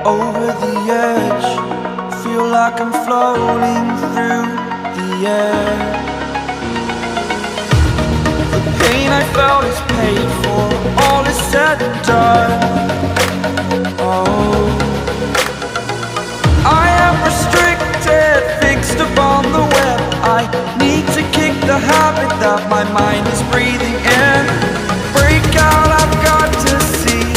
Over the edge, feel like I'm floating through the air. The pain I felt is paid for, all is said and done. Oh, I am restricted, fixed upon the web. I need to kick the habit that my mind is breathing in. Break out, I've got to see.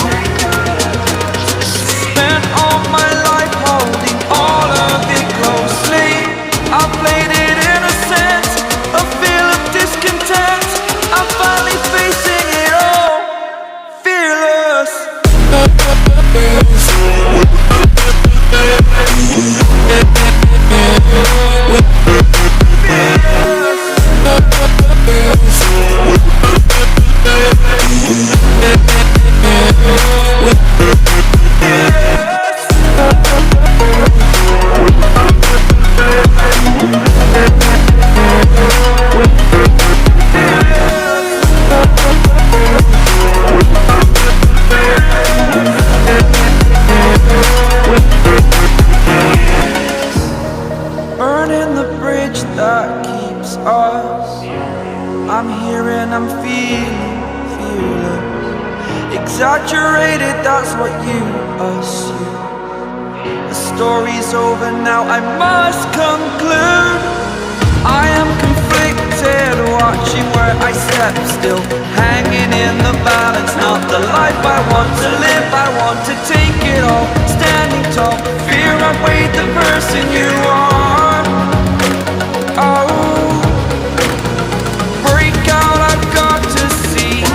Spent all my life holding all of it closely. I played it innocent, a feel of discontent. I'm finally facing it all, fearless. Burning the bridge that keeps us. I'm here and I'm feeling fearless. Exaggerated, that's what you assume. The story's over now, I must conclude. I am conflicted, watching where I step still, hanging in the balance. Not the life I want to live, I want to take it all. Standing tall, fear outweighed the person you are. Oh, break out, I've got to see.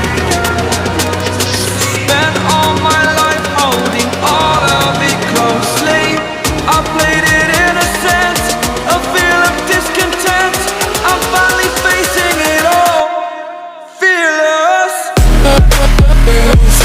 Spent all my life holding all of it closely. I played it innocent, a feel of discontent. I'm finally facing it all, fearless. Fearless.